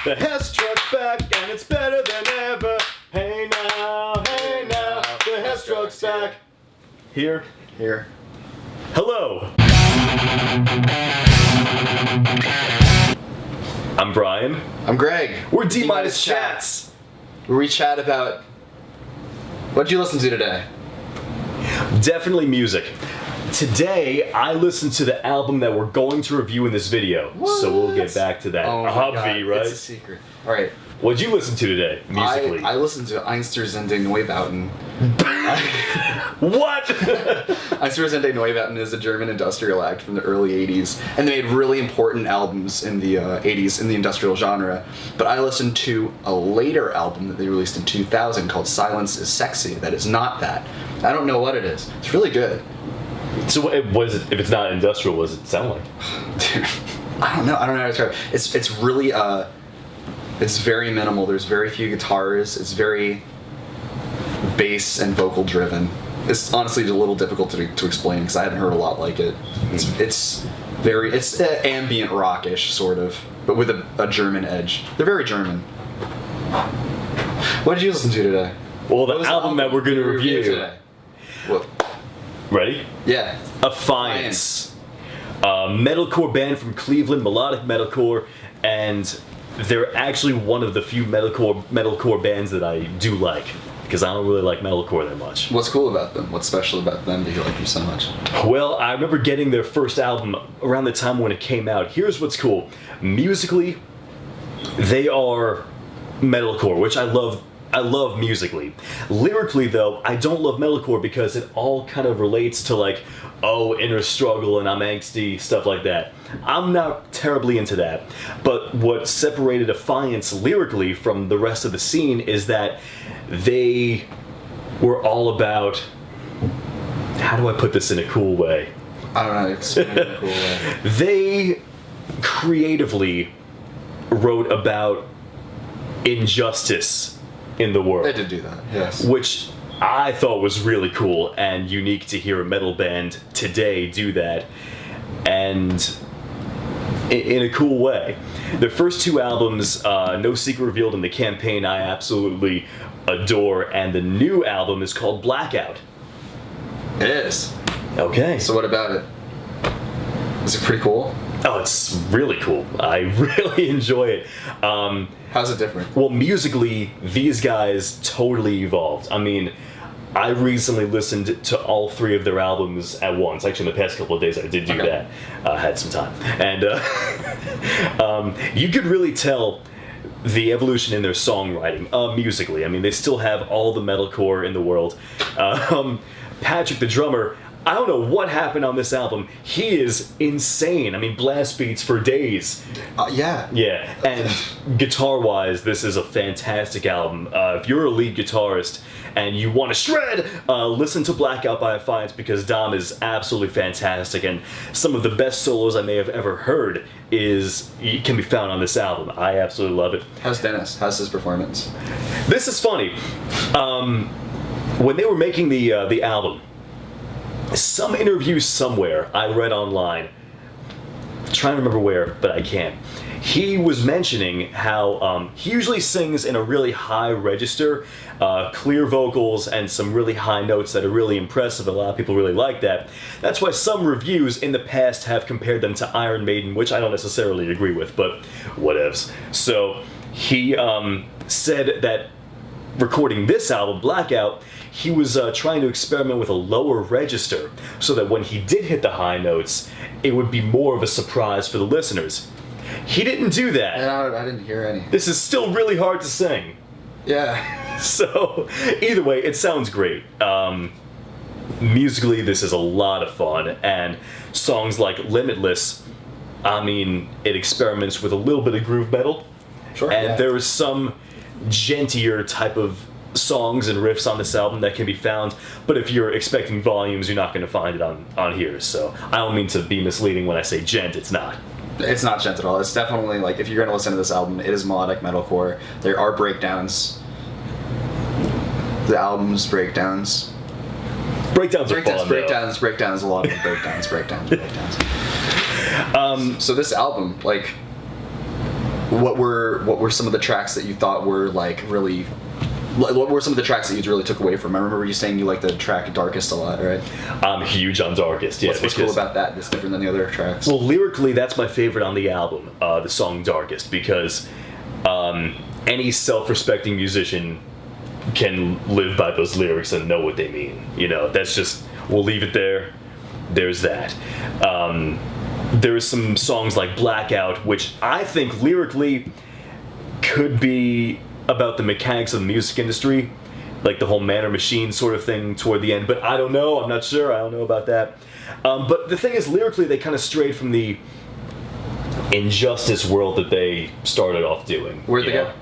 The Hess truck's back and it's better than ever. Hey now, the Hess truck's back. Here. Hello. I'm Brian. I'm Greg. We're D-Minus Chats. Where we chat about... What'd you listen to today? Definitely music. Today, I listened to the album that we're going to review in this video. What? So we'll get back to that. Oh my Obvi, God, right? It's a secret. All right. What'd you listen to today, musically? I listened to Einstürzende Neubauten. What? Einstürzende Neubauten is a German industrial act from the early 80s, and they made really important albums in the 80s in the industrial genre. But I listened to a later album that they released in 2000 called Silence is Sexy that is not that. I don't know what it is. It's really good. So what is it, if it's not industrial, what does it sound like? Dude, I don't know how to describe it. It's really it's very minimal. There's very few guitars. It's very bass and vocal driven. It's honestly a little difficult to explain because I haven't heard a lot like it. It's ambient rockish sort of, but with a German edge. They're very German. What did you listen to today? Well, the album that we're going to review today. What? Ready? Yeah. Affiance. Metalcore band from Cleveland, melodic metalcore, and they're actually one of the few metalcore bands that I do like, because I don't really like metalcore that much. What's cool about them? What's special about them that you like them so much? Well, I remember getting their first album around the time when it came out. Here's what's cool. Musically, they are metalcore, which I love musically. Lyrically, though, I don't love metalcore because it all kind of relates to like, oh, inner struggle and I'm angsty, stuff like that. I'm not terribly into that. But what separated Affiance lyrically from the rest of the scene is that they were all about, how do I put this in a cool way? I don't know, explain it in a cool way. They creatively wrote about injustice in the world. They did do that, yes. Which I thought was really cool and unique to hear a metal band today do that, and in a cool way. The first two albums, No Secret Revealed and The Campaign, I absolutely adore, and the new album is called Blackout. It is. Okay. So what about it? Is it pretty cool? Oh, it's really cool. I really enjoy it. How's it different? Well, musically, these guys totally evolved. I mean, I recently listened to all three of their albums at once. Actually, in the past couple of days, I did do that. I had some time. And you could really tell the evolution in their songwriting, musically. I mean, they still have all the metalcore in the world. Patrick, the drummer, I don't know what happened on this album. He is insane. I mean, blast beats for days. Yeah. Yeah, and guitar-wise, this is a fantastic album. If you're a lead guitarist and you want to shred, listen to Blackout by Affiance because Dom is absolutely fantastic, and some of the best solos I may have ever heard can be found on this album. I absolutely love it. How's Dennis? How's his performance? This is funny. When they were making the album, some interview somewhere I read online, I'm trying to remember where, but I can't. He was mentioning how he usually sings in a really high register, clear vocals, and some really high notes that are really impressive. A lot of people really like that. That's why some reviews in the past have compared them to Iron Maiden, which I don't necessarily agree with, but whatevs. So he said that recording this album, Blackout, he was trying to experiment with a lower register so that when he did hit the high notes, it would be more of a surprise for the listeners. He didn't do that. No, I didn't hear any. This is still really hard to sing. Yeah. So, either way, it sounds great. Musically, this is a lot of fun, and songs like Limitless, I mean, it experiments with a little bit of groove metal, Sure. and Yeah. there is some gentler type of songs and riffs on this album that can be found, but if you're expecting volumes, you're not going to find it on here. So I don't mean to be misleading when I say gent, it's not. It's not gent at all. It's definitely, like, if you're going to listen to this album, it is melodic metalcore. There are breakdowns. The album's breakdowns. Breakdowns are fun, Breakdowns, a lot of breakdowns. So this album, like, what were some of the tracks that you thought were like really? What were some of the tracks that you really took away from? I remember you saying you liked the track Darkest a lot, right? I'm huge on Darkest. Yeah, What's cool about that that's different than the other tracks? Well, lyrically, that's my favorite on the album, the song Darkest, because any self-respecting musician can live by those lyrics and know what they mean. You know, that's just, we'll leave it there. There's that. There's some songs like Blackout, which I think lyrically could be about the mechanics of the music industry, like the whole man or machine sort of thing toward the end, but I don't know, I'm not sure, I don't know about that. But the thing is, lyrically, they kind of strayed from the Injustice world that they started off doing. Where'd they go?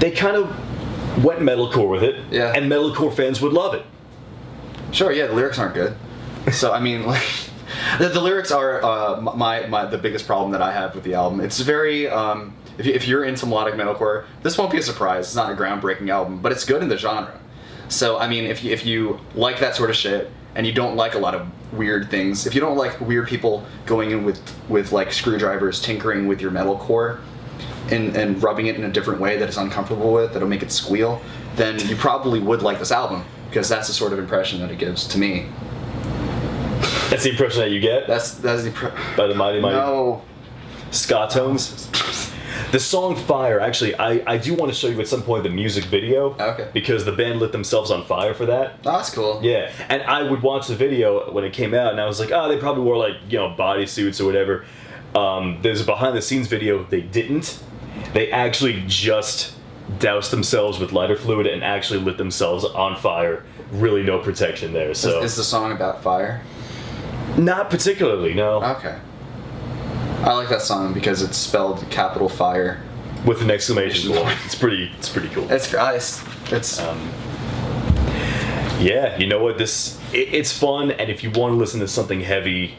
They kind of went metalcore with it, Yeah. and metalcore fans would love it. Sure, yeah, the lyrics aren't good. So I mean, like, the lyrics are the biggest problem that I have with the album. It's very if you're into melodic metalcore, this won't be a surprise. It's not a groundbreaking album, but it's good in the genre. So I mean, if you like that sort of shit and you don't like a lot of weird things, if you don't like weird people going in with like screwdrivers tinkering with your metalcore and rubbing it in a different way that it's uncomfortable with, that'll make it squeal, then you probably would like this album, because that's the sort of impression that it gives to me. That's the impression that you get? That's the By the mighty No. ska tones? The song Fire, actually, I do want to show you at some point the music video. Okay. Because the band lit themselves on fire for that. Oh, that's cool. Yeah, and I would watch the video when it came out, and I was like, oh, they probably wore, like, you know, bodysuits or whatever. There's a behind-the-scenes video. They didn't. They actually just doused themselves with lighter fluid and actually lit themselves on fire. Really no protection there, so... Is the song about fire? Not particularly, no. Okay. I like that song because it's spelled capital fire. With an exclamation point. It's pretty cool. It's nice. It's Yeah, you know what? It's fun, and if you want to listen to something heavy,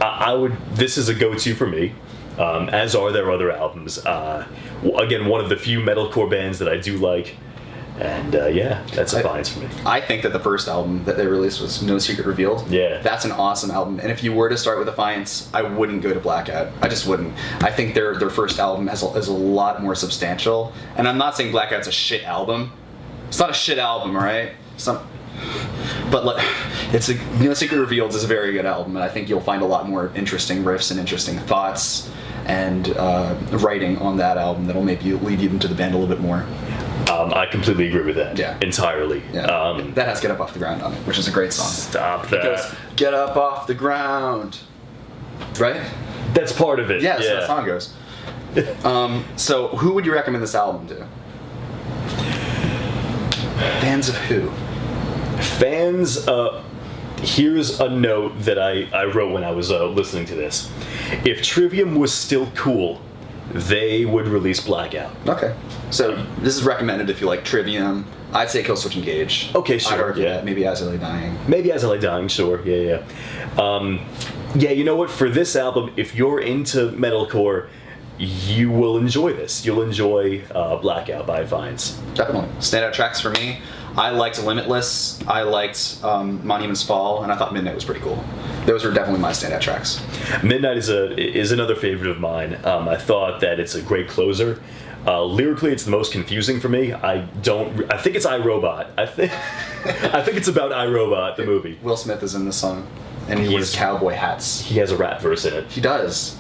I would. This is a go-to for me, as are their other albums. Again, one of the few metalcore bands that I do like, and yeah, that's Affiance for me. I think that the first album that they released was No Secret Revealed. Yeah. That's an awesome album, and if you were to start with Affiance, I wouldn't go to Blackout. I just wouldn't. I think their first album is a lot more substantial, and I'm not saying Blackout's a shit album. It's not a shit album, right? But like, it's No Secret Revealed is a very good album, and I think you'll find a lot more interesting riffs and interesting thoughts and writing on that album that'll maybe lead you into the band a little bit more. I completely agree with that. Yeah. Entirely. Yeah. That has Get Up Off the Ground on it, which is a great song. Stop that. It goes, Get Up Off the Ground. Right? That's part of it. Yeah, that's how the song goes. So who would you recommend this album to? Fans of who? Fans, here's a note that I wrote when I was listening to this. If Trivium was still cool, they would release Blackout. Okay. So this is recommended if you like Trivium. I'd say Killswitch Engage. Okay, sure. I'd argue Yeah. that. Maybe As I Lay Dying. Maybe As I Lay Dying, sure. Yeah. Yeah, you know what? For this album, if you're into metalcore, you will enjoy this. You'll enjoy Blackout by Affiance. Definitely. Standout tracks for me. I liked Limitless. I liked Monuments Fall, and I thought Midnight was pretty cool. Those are definitely my standout tracks. Midnight is another favorite of mine. I thought that it's a great closer. Lyrically, it's the most confusing for me. I think it's iRobot. I think it's about iRobot, the movie. Will Smith is in this song, and he wears cowboy hats. He has a rap verse in it. He does.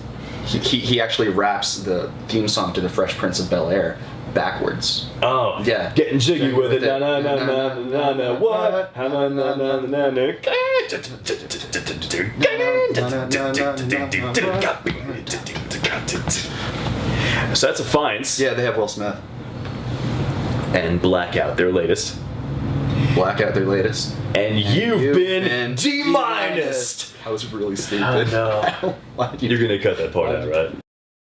He actually raps the theme song to The Fresh Prince of Bel-Air backwards. Oh, yeah. Getting jiggy with it. Na na na na na na. What? Na na na na na na. So that's Affiance. Yeah, they have Will Smith. And Blackout, their latest. Blackout, their latest. And you've been D-minus. That was really stupid. Oh, no. You're gonna cut that part out, right?